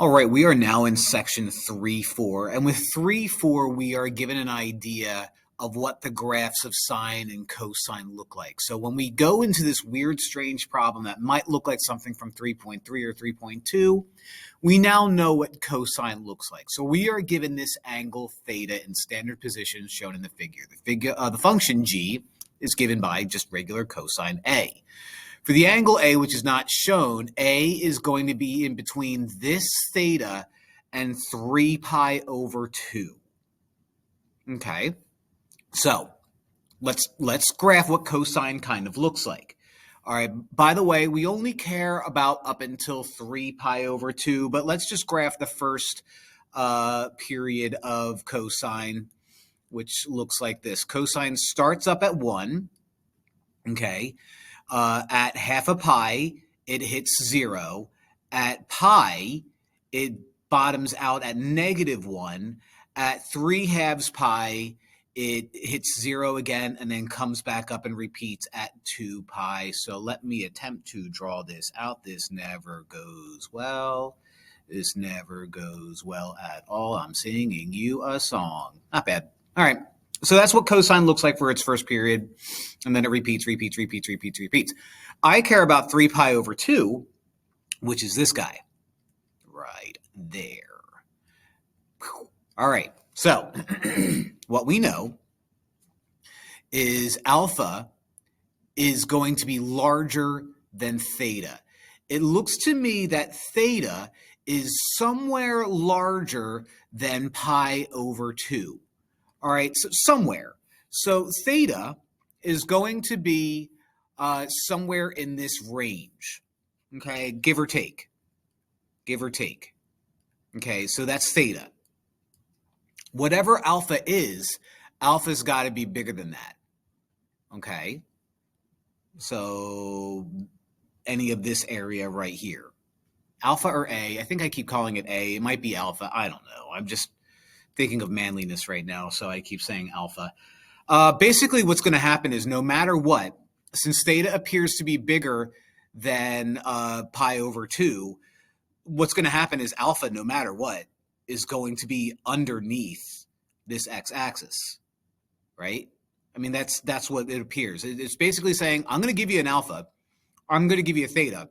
All right, we are now in section 3.4, and with 3.4, we are given an idea of what the graphs of sine and cosine look like. So when we go into this weird, strange problem that might look like something from 3.3 or 3.2, we now know what cosine looks like. So we are given this angle theta in standard positions shown in the figure. The function g is given by just regular cosine a. For the angle A, which is not shown, A is going to be in between this theta and 3 pi over 2. Okay, so let's graph what cosine kind of looks like. All right, by the way, we only care about up until 3 pi over 2, but let's just graph the first period of cosine, which looks like this. Cosine starts up at 1, okay? At half a pi, it hits 0. At pi, it bottoms out at -1. At 3/2 pi, it hits 0 again and then comes back up and repeats at 2 pi. So let me attempt to draw this out. This never goes well. This never goes well at all. I'm singing you a song. Not bad. All right. So that's what cosine looks like for its first period, and then it repeats. I care about 3 pi over 2, which is this guy right there. All right, so what we know is alpha is going to be larger than theta. It looks to me that theta is somewhere larger than pi over 2. All right, so somewhere. So theta is going to be somewhere in this range, okay, give or take. Okay, so that's theta. Whatever alpha is, alpha's got to be bigger than that, okay? So any of this area right here. Alpha or A, I think I keep calling it A. It might be alpha, I don't know. I'm just thinking of manliness right now, so I keep saying alpha. Basically, what's going to happen is no matter what, since theta appears to be bigger than pi over 2, what's going to happen is alpha, no matter what, is going to be underneath this x-axis, right? I mean, that's what it appears. It's basically saying, I'm going to give you an alpha. I'm going to give you a theta.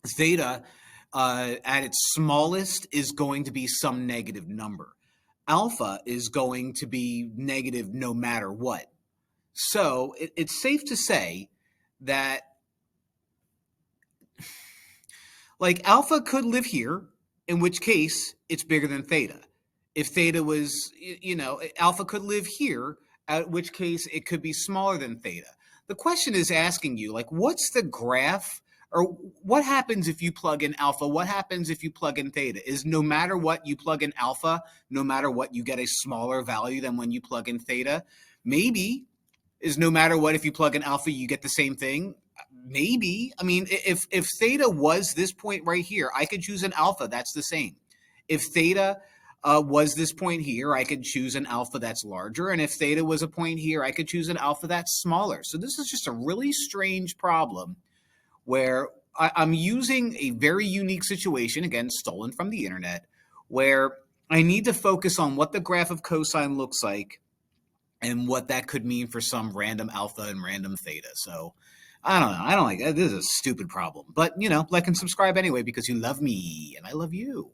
Theta, at its smallest, is going to be some negative number. Alpha is going to be negative no matter what. So it's safe to say that like alpha could live here, in which case it's bigger than theta. If theta was, alpha could live here, at which case it could be smaller than theta. The question is asking you, like, what's the graph? Or what happens if you plug in alpha? What happens if you plug in theta? Is no matter what you plug in alpha, no matter what you get a smaller value than when you plug in theta? Maybe. Is no matter what if you plug in alpha you get the same thing? Maybe. I mean, if theta was this point right here, I could choose an alpha that's the same. If theta was this point here, I could choose an alpha that's larger. And if theta was a point here, I could choose an alpha that's smaller. So this is just a really strange problem where I'm using a very unique situation, again, stolen from the internet, where I need to focus on what the graph of cosine looks like and what that could mean for some random alpha and random theta. So I don't know. I don't like it. This is a stupid problem. But, like and subscribe anyway because you love me and I love you.